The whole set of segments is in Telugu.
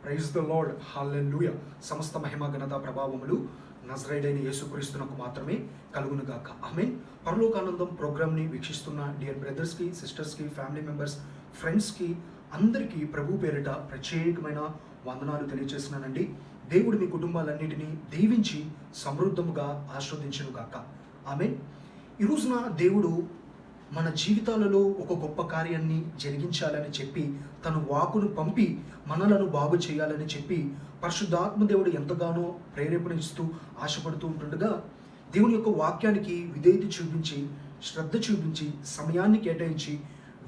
ప్రైజ్ ద లార్డ్, హల్లెలూయా. సమస్త మహిమ ఘనత ప్రభావములు నజరేయుడైన యేసుక్రీస్తునకు మాత్రమే కలుగును గాక. ఆమేన్. పరలోకానందం ప్రోగ్రామ్ని వీక్షిస్తున్న డియర్ బ్రదర్స్కి, సిస్టర్స్కి, ఫ్యామిలీ మెంబర్స్, ఫ్రెండ్స్కి అందరికీ ప్రభు పేరిట ప్రత్యేకమైన వందనాలు తెలియజేస్తున్నానండి. దేవుడు మీ కుటుంబాలన్నిటినీ దీవించి సమృద్ధముగా ఆశీర్వదించును గాక. ఆమేన్. ఈ రోజున దేవుడు మన జీవితాలలో ఒక గొప్ప కార్యాన్ని జరిగించాలని చెప్పి తన వాక్కును పంపి మనలను బాగు చేయాలని చెప్పి పరిశుద్ధాత్మ దేవుడు ఎంతగానో ప్రేరేపణ ఇస్తూ ఆశపడుతూ ఉంటుండగా దేవుని యొక్క వాక్యానికి విధేయత చూపించి, శ్రద్ధ చూపించి, సమయాన్ని కేటాయించి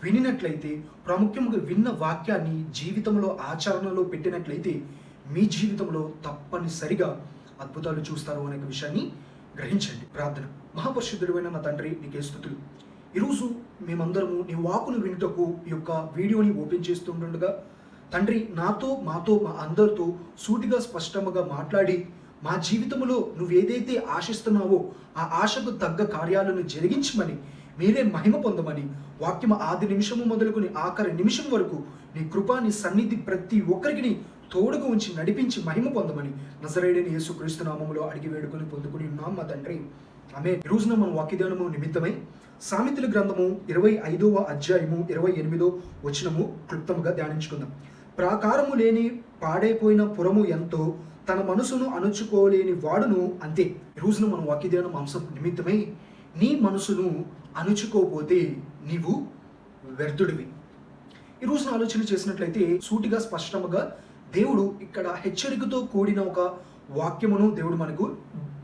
వినినట్లయితే, ప్రాముఖ్యంగా విన్న వాక్యాన్ని జీవితంలో ఆచరణలో పెట్టినట్లయితే మీ జీవితంలో తప్పనిసరిగా అద్భుతాలు చూస్తారు అనే విషయాన్ని గ్రహించండి. ప్రార్థన. మహాపరిశుద్ధుడైన నా తండ్రి, నీకే స్తుతులు. ఈరోజు మేమందరము నీ వాక్కును వినుటకు ఈ యొక్క వీడియోని ఓపెన్ చేస్తుండగా తండ్రి, మాతో మా అందరితో సూటిగా స్పష్టంగా మాట్లాడి మా జీవితంలో నువ్వు ఏదైతే ఆశిస్తున్నావో ఆ ఆశకు తగ్గ కార్యాలను జరిగించమని, మీరే మహిమ పొందమని, వాక్యం ఆది నిమిషము మొదలుకొని ఆఖరి నిమిషం వరకు నీ కృప, నీ సన్నిధి ప్రతి ఒక్కరికి తోడుగా ఉంచి నడిపించి మహిమ పొందమని నజరేయుడైన యేసుక్రీస్తు నామములో అడిగి వేడుకొని పొందుకుని ఉన్నాం మా తండ్రి. ఆమేన్. ఈ రోజున మనం వాక్యధ్యానము నిమిత్తమై సామెతల గ్రంథము 25వ అధ్యాయము 28వ వచనము క్లుప్తముగా ధ్యానించుకుందాం. ప్రాకారము లేని పాడైపోయిన పురము ఎంతో, తన మనసును అణుచుకోలేని వాడును అంతే. ఈ రోజున మనం వాక్యధ్యానం అంశం నిమిత్తమై నీ మనసును అణుచుకోపోతే నీవు వ్యర్థుడివి. ఈ రోజున ఆలోచన చేసినట్లయితే సూటిగా స్పష్టముగా దేవుడు ఇక్కడ హెచ్చరికతో కూడిన ఒక వాక్యమును దేవుడు మనకు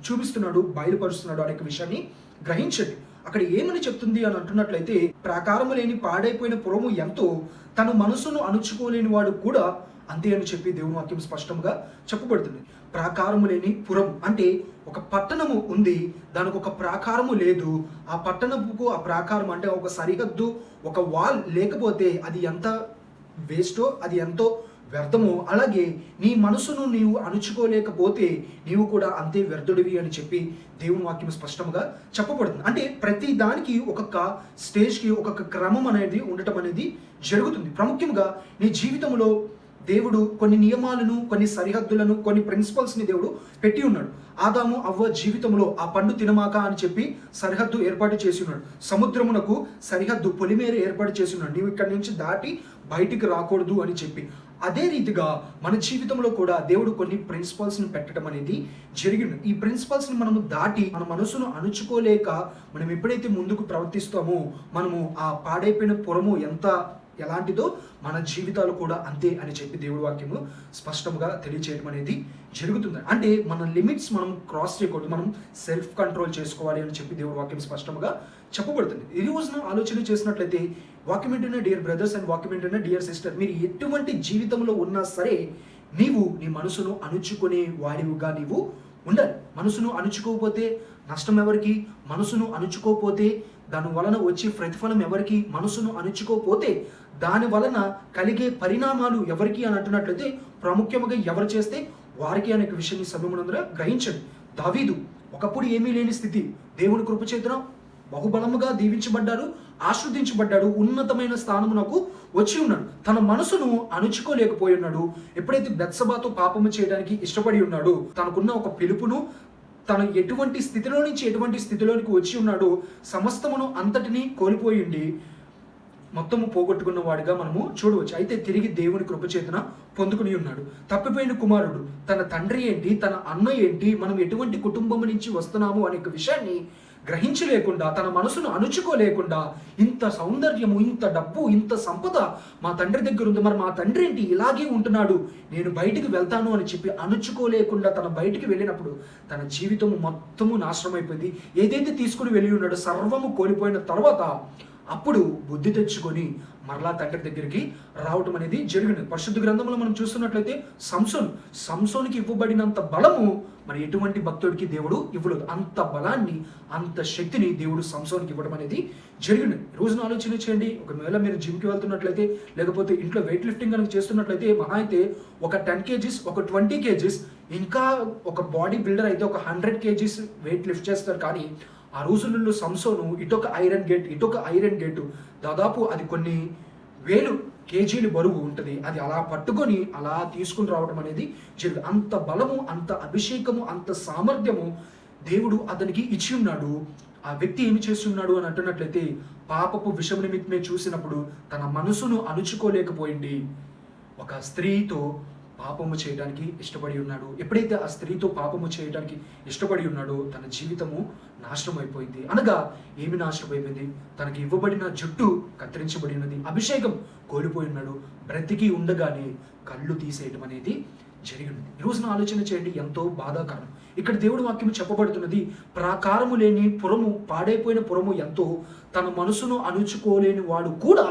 చూపిస్తున్నాడు, బయలుపరుస్తున్నాడు అనే విషయాన్ని గ్రహించండి. అక్కడ ఏమని చెప్తుంది అని అంటున్నట్లయితే, ప్రాకారము లేని పాడైపోయిన పురము ఎంతో, తన మనసును అణుచుకోలేని వాడు కూడా అంతే అని చెప్పి దేవుని వాక్యం స్పష్టంగా చెప్పబడుతుంది. ప్రాకారము లేని పురం అంటే ఒక పట్టణము ఉంది, దానికి ఒక ప్రాకారము లేదు. ఆ పట్టణముకు ఆ ప్రాకారం అంటే ఒక సరిహద్దు, ఒక వాల్ లేకపోతే అది ఎంత వేస్టో, అది ఎంతో వ్యర్థము. అలాగే నీ మనసును నీవు అణుచుకోలేకపోతే నీవు కూడా అంతే వ్యర్థుడివి అని చెప్పి దేవుని వాక్యం స్పష్టంగా చెప్పబడుతుంది. అంటే ప్రతి దానికి ఒక్కొక్క స్టేజ్కి ఒక్కొక్క క్రమం అనేది ఉండటం అనేది జరుగుతుంది. ప్రాముఖ్యంగా నీ జీవితంలో దేవుడు కొన్ని నియమాలను, కొన్ని సరిహద్దులను, కొన్ని ప్రిన్సిపల్స్ని దేవుడు పెట్టి ఉన్నాడు. ఆదాము అవ్వ జీవితంలో ఆ పండు తినమాక అని చెప్పి సరిహద్దు ఏర్పాటు చేసి ఉన్నాడు. సముద్రమునకు సరిహద్దు, పొలిమేర ఏర్పాటు చేసి ఉన్నాడు. నీవు ఇక్కడి నుంచి దాటి బయటికి రాకూడదు అని చెప్పి. అదే రీతిగా మన జీవితంలో కూడా దేవుడు కొన్ని ప్రిన్సిపల్స్ని పెట్టడం అనేది జరిగింది. ఈ ప్రిన్సిపల్స్ని మనము దాటి మన మనసును అణుచుకోలేక మనం ఎప్పుడైతే ముందుకు ప్రవర్తిస్తామో మనము ఆ పాడైపోయిన పురము ఎలాంటిదో మన జీవితాలు కూడా అంతే అని చెప్పి దేవుడి వాక్యము స్పష్టంగా తెలియచేయడం అనేది జరుగుతుంది. అంటే మన లిమిట్స్ మనం క్రాస్ చేయకూడదు, మనం సెల్ఫ్ కంట్రోల్ చేసుకోవాలి అని చెప్పి దేవుడి వాక్యం స్పష్టంగా చెప్పబడుతుంది. ఈ రోజున ఆలోచన చేసినట్లయితే వాక్యం ఏంటంటే డియర్ బ్రదర్స్ అండ్ వాక్యం ఏంటంటే డియర్ సిస్టర్, మీరు ఎటువంటి జీవితంలో ఉన్నా సరే నీవు నీ మనసును అణుచుకునే వాడివిగా నీవు ఉండాలి. మనసును అణుచుకోకపోతే నష్టం ఎవరికి? మనసును అణుచుకోకపోతే దాని వలన వచ్చే ప్రతిఫలం ఎవరికి? మనసును అణుచుకోకపోతే దాని వలన కలిగే పరిణామాలు ఎవరికి అని అంటున్నట్లయితే ప్రాముఖ్యంగా ఎవరు చేస్తే వారికి అనే విషయాన్ని సమయమునందరూ గ్రహించండి. దావీదు ఒకప్పుడు ఏమీ లేని స్థితి, దేవుని కృపచేతన బహుబలముగా దీవించబడ్డాడు, ఆశీర్వదించబడ్డాడు, ఉన్నతమైన స్థానమునకు వచ్చి ఉన్నాడు. తన మనసును అణుచుకోలేకపోయి ఉన్నాడు. ఎప్పుడైతే బెత్సబాతో పాపము చేయడానికి ఇష్టపడి ఉన్నాడు, తనకున్న ఒక పిలుపును, తను ఎటువంటి స్థితిలో నుంచి ఎటువంటి స్థితిలోనికి వచ్చి ఉన్నాడో సమస్తమును అంతటినీ కోల్పోయి ఉండి మొత్తము పోగొట్టుకున్న వాడిగా మనము చూడవచ్చు. అయితే తిరిగి దేవుని కృపచేతన పొందుకుని ఉన్నాడు. తప్పిపోయిన కుమారుడు, తన తండ్రి ఏంటి, తన అన్న ఏంటి, మనం ఎటువంటి కుటుంబం నుంచి వస్తున్నాము అనే విషయాన్ని గ్రహించలేకుండా, తన మనసును అణుచుకోలేకుండా, ఇంత సౌందర్యము, ఇంత డబ్బు, ఇంత సంపద మా తండ్రి దగ్గర ఉంది, మరి మా తండ్రి ఏంటి ఇలాగే ఉంటున్నాడు, నేను బయటికి వెళ్తాను అని చెప్పి అణుచుకోలేకుండా తన బయటికి వెళ్ళినప్పుడు తన జీవితము మొత్తము నాశనం అయిపోయింది. ఏదైతే తీసుకుని వెళ్ళి ఉన్నాడో సర్వము కోల్పోయిన తర్వాత అప్పుడు బుద్ధి తెచ్చుకొని మరలా తండ్రి దగ్గరికి రావటం అనేది జరిగింది. పరిశుద్ధ గ్రంథంలో మనం చూస్తున్నట్లయితే సంసోనికి ఇవ్వబడినంత బలము మరి ఎటువంటి భక్తుడికి దేవుడు ఇవ్వలేదు. అంత బలాన్ని, అంత శక్తిని దేవుడు సంసోనికి ఇవ్వడం అనేది జరిగింది. రోజున ఆలోచన చేయండి. ఒకవేళ మీరు జిమ్కి వెళ్తున్నట్లయితే, లేకపోతే ఇంట్లో వెయిట్ లిఫ్టింగ్ కనుక చేస్తున్నట్లయితే మహా అయితే ఒక 10 kgs, ఒక 20 kgs, ఇంకా ఒక బాడీ బిల్డర్ అయితే ఒక 100 kgs వెయిట్ లిఫ్ట్ చేస్తారు. కానీ ఆ రోజులలో సంసోను ఇటొక ఐరన్ గేట్, ఇటొక ఐరన్ గేటు, దాదాపు అది కొన్ని వేలు కేజీలు బరువు ఉంటుంది. అది అలా పట్టుకొని అలా తీసుకుని రావడం అనేది అంత బలము, అంత అభిషేకము, అంత సామర్థ్యము దేవుడు అతనికి ఇచ్చి ఉన్నాడు. ఆ వ్యక్తి ఏమి చేస్తున్నాడు అని అంటున్నట్లయితే, పాపపు విషం నిమిత్తమే చూసినప్పుడు తన మనసును అణుచుకోలేకపోయింది. ఒక స్త్రీతో పాపము చేయడానికి ఇష్టపడి ఉన్నాడు. ఎప్పుడైతే ఆ స్త్రీతో పాపము చేయడానికి ఇష్టపడి ఉన్నాడో తన జీవితము నాశనం అయిపోయింది. అనగా ఏమి నాశనం అయిపోయింది? తనకి ఇవ్వబడిన జుట్టు కత్తిరించబడినది, అభిషేకం కోల్పోయి ఉన్నాడు. బ్రతికి ఉండగానే కళ్ళు తీసేయడం అనేది జరిగింది. ఈ రోజున ఆలోచన చేయండి, ఎంతో బాధాకరం. ఇక్కడ దేవుడి వాక్యం చెప్పబడుతున్నది, ప్రాకారము లేని పురము, పాడైపోయిన పురము ఎంతో, తన మనసును అణుచుకోలేని వాడు కూడా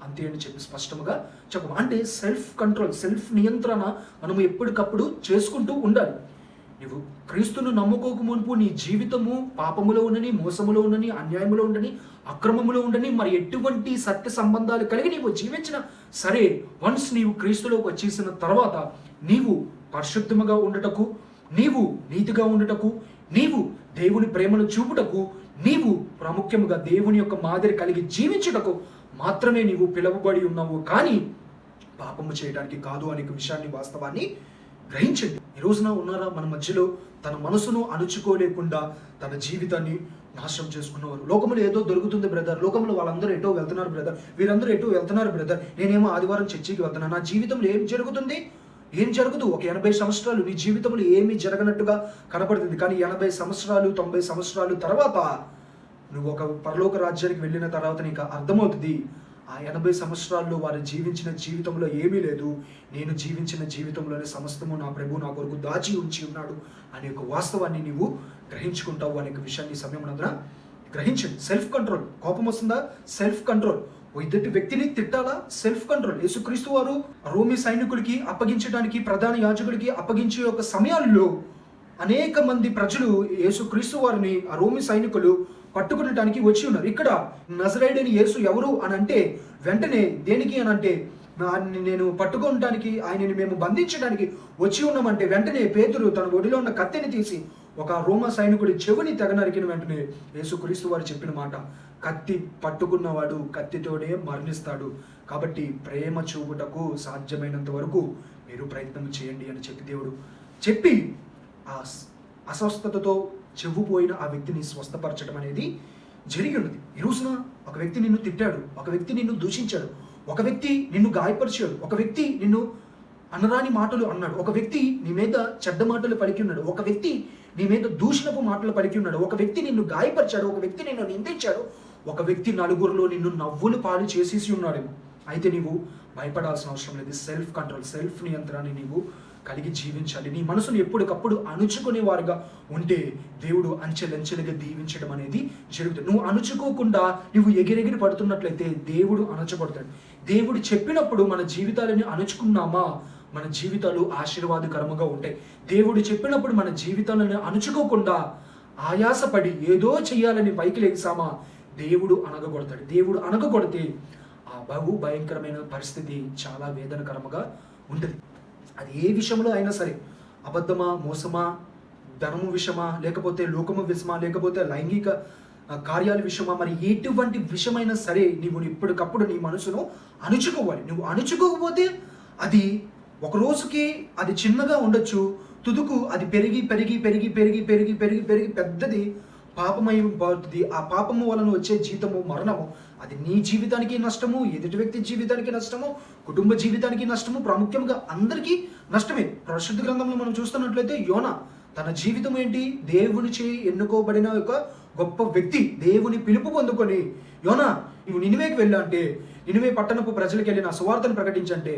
అంతే అని చెప్పి స్పష్టంగా చెప్పము. అంటే సెల్ఫ్ కంట్రోల్, సెల్ఫ్ నియంత్రణ మనము ఎప్పటికప్పుడు చేసుకుంటూ ఉండాలి. నువ్వు క్రీస్తును నమ్ముకోక మునుపు నీ జీవితము పాపములో ఉండని, మోసములో ఉండని, అన్యాయములో ఉండని, అక్రమములో ఉండని, మరి ఎటువంటి సత్య సంబంధాలు కలిగి నీవు జీవించిన సరే, వన్స్ నీవు క్రీస్తులోకి వచ్చేసిన తర్వాత నీవు పరిశుద్ధముగా ఉండటకు, నీవు నీతిగా ఉండటకు, నీవు దేవుని ప్రేమను చూపుటకు, నీవు ప్రాముఖ్యముగా దేవుని యొక్క మాదిరి కలిగి జీవించుటకు మాత్రమే నీవు పిలువబడి ఉన్నావు, కానీ పాపము చేయడానికి కాదు అనే విషయాన్ని, వాస్తవాన్ని గ్రహించండి. ఈ రోజున ఉన్నారా మన మధ్యలో తన మనసును అణుచుకోలేకుండా తన జీవితాన్ని నాశనం చేసుకున్నవారు? లోకంలో ఏదో దొరుకుతుంది బ్రదర్, లోకంలో వాళ్ళందరూ ఎటో వెళ్తున్నారు బ్రదర్, వీరందరూ ఎటో వెళ్తున్నారు బ్రదర్, నేనేమో ఆదివారం చర్చికి వెళ్తున్నాను, నా జీవితంలో ఏం జరుగుతుంది? ఏం జరగదు. ఒక 80 సంవత్సరాలు నీ జీవితంలో ఏమీ జరగనట్టుగా కనపడుతుంది. కానీ 80 సంవత్సరాలు 90 సంవత్సరాలు తర్వాత నువ్వు ఒక పరలోక రాజ్యానికి వెళ్ళిన తర్వాత నీకు అర్థమవుతుంది, ఆ 80 సంవత్సరాల్లో వారు జీవించిన జీవితంలో ఏమీ లేదు, నేను జీవించిన జీవితంలోనే సమస్తము నా ప్రభు నా కొరకు దాచి ఉంచి ఉన్నాడు అనే ఒక వాస్తవాన్ని నీవు గ్రహించుకుంటావు అనే విషయాన్ని సమయం నందున గ్రహించండి. Self control. కోపం వస్తుందా? Self control. ఎదుటి వ్యక్తిని తిట్టాలా? Self control. యేసుక్రీస్తు వారు రోమి సైనికులకి అప్పగించడానికి, ప్రధాన యాజకుడికి అప్పగించే ఒక సమయాల్లో అనేక మంది ప్రజలు యేసుక్రీస్తు వారిని ఆ రోమి సైనికులు పట్టుకునడానికి వచ్చి ఉన్నారు. ఇక్కడ నజరేయుడైన యేసు ఎవరు అని అంటే, వెంటనే దేనికి అని అంటే, నేను పట్టుకోవడానికి, ఆయనని మేము బంధించడానికి వచ్చి ఉన్నామంటే, వెంటనే పేతురు తన ఒడిలో ఉన్న కత్తిని తీసి ఒక రోమా సైనికుడి చెవిని తెగ నరికిన వెంటనే యేసుక్రీస్తు వారు చెప్పిన మాట, కత్తి పట్టుకున్నవాడు కత్తితోనే మరణిస్తాడు, కాబట్టి ప్రేమ చూపుటకు సాధ్యమైనంత వరకు మీరు ప్రయత్నం చేయండి అని చెప్పి దేవుడు చెప్పి ఆ అస్వస్థతతో చెవుపోయిన ఆ వ్యక్తిని స్వస్థపరచడం అనేది జరిగి ఉన్నది. ఈ రోజున ఒక వ్యక్తి నిన్ను తిట్టాడు, ఒక వ్యక్తి నిన్ను దూషించాడు, ఒక వ్యక్తి నిన్ను గాయపరిచాడు, ఒక వ్యక్తి నిన్ను అనరాని మాటలు అన్నాడు, ఒక వ్యక్తి నీ మీద చెడ్డ మాటలు పలికి ఉన్నాడు, ఒక వ్యక్తి నీ మీద దూషణపు మాటలు పలికి ఉన్నాడు, ఒక వ్యక్తి నిన్ను గాయపరిచాడు, ఒక వ్యక్తి నిన్ను నిందించాడు, ఒక వ్యక్తి నలుగురిలో నిన్ను నవ్వులు పాలు చేసేసి ఉన్నాడేమో. అయితే నీవు భయపడాల్సిన అవసరం లేదు. సెల్ఫ్ కంట్రోల్, సెల్ఫ్ నియంత్రణని నీవు కలిగి జీవించాలి. నీ మనసును ఎప్పటికప్పుడు అణుచుకునేవారుగా ఉంటే దేవుడు అంచెలంచెలుగా దీవించడం అనేది జరుగుతుంది. నువ్వు అణుచుకోకుండా నువ్వు ఎగిరెగిరి పడుతున్నట్లయితే దేవుడు అణచబడతాడు. దేవుడు చెప్పినప్పుడు మన జీవితాలని అణుచుకున్నామా, మన జీవితాలు ఆశీర్వాదకరముగా ఉంటాయి. దేవుడు చెప్పినప్పుడు మన జీవితాలను అణుచుకోకుండా ఆయాసపడి ఏదో చెయ్యాలని పైకి లేసామా, దేవుడు అనగగొడతాడు. దేవుడు అనగగొడితే ఆ బహు భయంకరమైన పరిస్థితి చాలా వేదనకరముగా ఉంటుంది. అది ఏ విషయంలో అయినా సరే, అబద్ధమా, మోసమా, ధనము విషయమా, లేకపోతే లోకము విషయమా, లేకపోతే లైంగిక కార్యాల విషయమా, మరి ఎటువంటి విషయమైనా సరే నీవు ఎప్పటికప్పుడు నీ మనసును అణుచుకోవాలి. నువ్వు అణుచుకోకపోతే అది ఒక రోజుకి అది చిన్నగా ఉండొచ్చు, తుదుకు అది పెరిగి పెరిగి పెరిగి పెరిగి పెరిగి పెరిగి పెరిగి పెద్దది పాపమయం పోతుంది. ఆ పాపము వలన వచ్చే జీతము మరణము. అది నీ జీవితానికి నష్టము, ఎదుటి వ్యక్తి జీవితానికి నష్టము, కుటుంబ జీవితానికి నష్టము, ప్రాముఖ్యంగా అందరికీ నష్టమే. పరిశుద్ధ గ్రంథంలో మనం చూస్తున్నట్లయితే యోనా తన జీవితం ఏంటి? దేవునిచే ఎన్నుకోబడిన ఒక గొప్ప వ్యక్తి, దేవుని పిలుపు పొందుకొని, యోనా నువ్వు నినివేకి వెళ్ళా అంటే, నినివే పట్టణపు ప్రజలకు వెళ్ళి నా సువార్తను ప్రకటించంటే,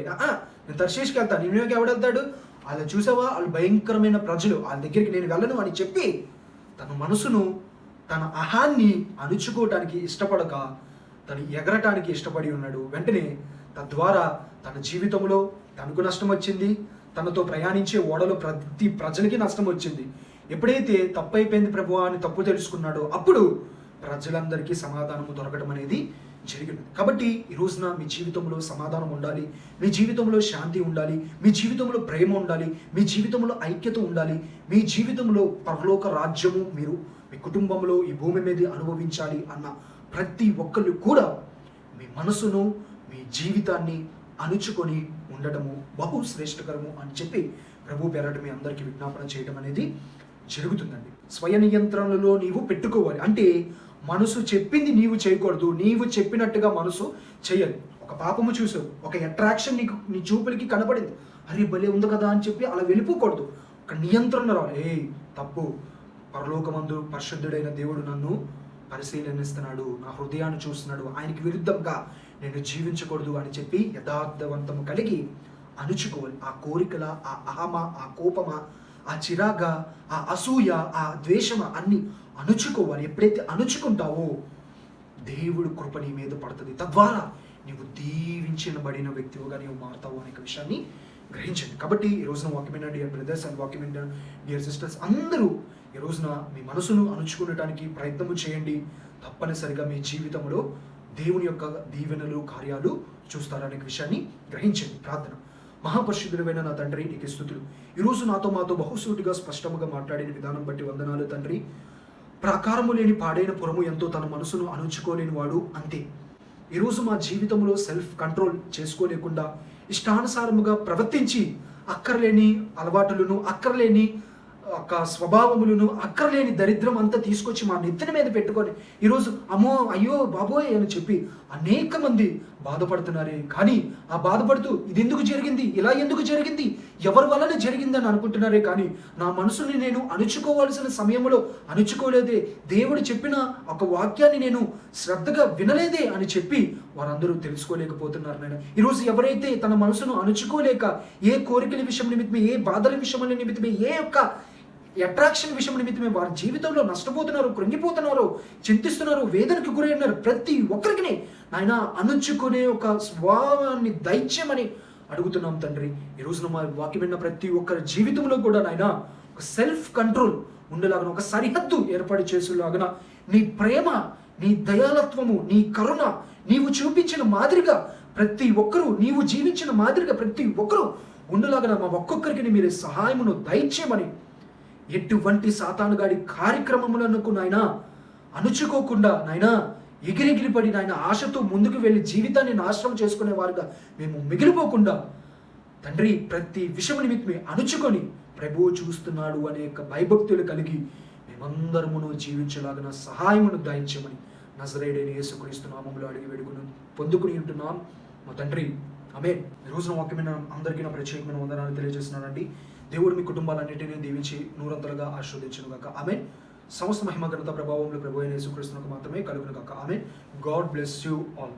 నేను తర్షీష్కి వెళ్తాను. నినివేకి ఎవడెళ్తాడు? అలా చూసావా, వాళ్ళు భయంకరమైన ప్రజలు, వాళ్ళ దగ్గరికి నేను వెళ్ళను అని చెప్పి తన మనసును, తన అహాన్ని అణుచుకోవటానికి ఇష్టపడక తను ఎగరటానికి ఇష్టపడి ఉన్నాడు. వెంటనే తద్వారా తన జీవితంలో తనకు నష్టం వచ్చింది, తనతో ప్రయాణించే ఓడలో ప్రతి ప్రజలకి నష్టం వచ్చింది. ఎప్పుడైతే తప్పైపోయింది ప్రభువా అని తప్పు తెలుసుకున్నాడో అప్పుడు ప్రజలందరికీ సమాధానము దొరకడం అనేది జరిగింది. కాబట్టి ఈ రోజున మీ జీవితంలో సమాధానం ఉండాలి, మీ జీవితంలో శాంతి ఉండాలి, మీ జీవితంలో ప్రేమ ఉండాలి, మీ జీవితంలో ఐక్యత ఉండాలి, మీ జీవితంలో పరలోక రాజ్యము మీరు మీ కుటుంబంలో ఈ భూమి మీద అనుభవించాలి అన్న ప్రతి ఒక్కళ్ళు కూడా మీ మనసును, మీ జీవితాన్ని అణుచుకొని ఉండటము బహు శ్రేష్టకరము అని చెప్పి ప్రభు పేరట మీ అందరికీ విజ్ఞాపన చేయడం అనేది జరుగుతుందండి. స్వయ నియంత్రణలో నీవు పెట్టుకోవాలి. అంటే మనసు చెప్పింది నీవు చేయకూడదు, నీవు చెప్పినట్టుగా మనసు చేయాలి. ఒక పాపము చూసావు, ఒక అట్రాక్షన్ నీ చూపులకి కనబడింది, అరే భలే ఉంది కదా అని చెప్పి అలా వెళ్ళిపోకూడదు. ఒక నియంత్రణ రావాలి. తప్పు, పరలోకమందు పరిశుద్ధుడైన దేవుడు నన్ను పరిశీలనిస్తున్నాడు, నా హృదయాన్ని చూస్తున్నాడు, ఆయనకి విరుద్ధంగా నేను జీవించకూడదు అని చెప్పి యథార్థవంతము కలిగి అణుచుకోవాలి. ఆ కోరికల, ఆ అహమ, ఆ కోపమ, ఆ చిరాగ, ఆ అసూయ, ఆ ద్వేషమ అన్ని అణుచుకోవాలి. ఎప్పుడైతే అణుచుకుంటావో దేవుడు కృప నీ మీద పడుతుంది. తద్వారా నీవు దీవించబడిన వ్యక్తిగా నీవు మారుతావు అనే విషయాన్ని గ్రహించండి. కాబట్టి ఈ రోజున వాక్యమైన డియర్ బ్రదర్స్ అండ్ వాక్యమైన డియర్ సిస్టర్స్ అందరూ ఈ రోజున మీ మనసును అణుచుకునడానికి ప్రయత్నము చేయండి. తప్పనిసరిగా మీ జీవితంలో దేవుని యొక్క దీవెనలు, కార్యాలు చూస్తారనే విషయాన్ని గ్రహించండి. ప్రార్థన. మహాపరిశుద్ధుడైన నా తండ్రి, నీకు స్తుతులు. ఈరోజు మాతో బహుసూటిగా స్పష్టంగా మాట్లాడిన విధానం బట్టి వందనాలు తండ్రి. ప్రాకారము లేని పాడైన పురము ఎంతో తన మనసును అణుచుకోలేని వాడు అంతే. ఈరోజు మా జీవితంలో సెల్ఫ్ కంట్రోల్ చేసుకోలేకుండా ఇష్టానుసారముగా ప్రవర్తించి అక్కర్లేని అలవాటులను, అక్కర్లేని ఒక స్వభావములను, అక్కర్లేని దరిద్రం అంతా తీసుకొచ్చి మా నెత్తిన మీద పెట్టుకొని ఈరోజు అమ్మో, అయ్యో, బాబోయ్ అని చెప్పి అనేక మంది బాధపడుతున్నారే. కానీ ఆ బాధపడుతూ ఇది ఎందుకు జరిగింది, ఇలా ఎందుకు జరిగింది, ఎవరి వలన జరిగిందని అనుకుంటున్నారే. కానీ నా మనసుని నేను అణుచుకోవాల్సిన సమయంలో అణుచుకోలేదే, దేవుడు చెప్పిన ఒక వాక్యాన్ని నేను శ్రద్ధగా వినలేదే అని చెప్పి వారందరూ తెలుసుకోలేకపోతున్నారు. నేను ఈరోజు ఎవరైతే తన మనసును అణుచుకోలేక ఏ కోరికల విషయం నిమిత్తమే, ఏ బాధల విషయం నిమిత్తమే, ఏ యొక్క అట్రాక్షన్ విషయం నిమిత్తమే వారి జీవితంలో నష్టపోతున్నారు, కృంగిపోతున్నారు, చింతిస్తున్నారు, వేదనకు గురైనారు. ప్రతి ఒక్కరికి నాయన అణుచుకునే ఒక స్వభావాన్ని దయచేయమని అడుగుతున్నాం తండ్రి. ఈ రోజున మా వాక్యం విన్న ప్రతి ఒక్కరి జీవితంలో కూడా నాయన ఒక సెల్ఫ్ కంట్రోల్ ఉండేలాగా, ఒక సరిహద్దు ఏర్పాటు చేసేలాగా నీ ప్రేమ, నీ దయాలత్వము, నీ కరుణ నీవు చూపించిన మాదిరిగా ప్రతి ఒక్కరూ, నీవు జీవించిన మాదిరిగా ప్రతి ఒక్కరూ ఉండేలాగా మా ఒక్కొక్కరికి మీరు సహాయమును దయచేయమని, ఎటువంటి సాతానుగాడి కార్యక్రమములకు నాయన అణుచుకోకుండా నాయన ఎగిరెగిరిపడి నాయన ఆశతో ముందుకు వెళ్ళి జీవితాన్ని నాశనం చేసుకునే వారుగా మేము మిగిలిపోకుండా తండ్రి ప్రతి విషయం నిమిత్తమే అణుచుకొని ప్రభువు చూస్తున్నాడు అనే భయభక్తులు కలిగి మేమందరమును జీవించలాగిన సహాయమును దయచేయమని నజరేయుడైన యేసుక్రీస్తు నామములో అడిగి వేడుకుని పొందుకుని ఉంటున్నాం మా తండ్రి. ఆమేన్. ఈ రోజున వాక్యమైన అందరికీ నా ప్రత్యేకమైన వందనాలు తెలియజేస్తున్నానండి. దేవుడు మీ కుటుంబాలన్నింటినీ దీవించి నూరంతలుగా ఆశీర్వదించును గాక. ఆమేన్. సమస్త మహిమ ఘనత ప్రభావంలో ప్రభు అయిన యేసుక్రీస్తునకు మాత్రమే కలుగును గాక. ఆమేన్. God bless you all.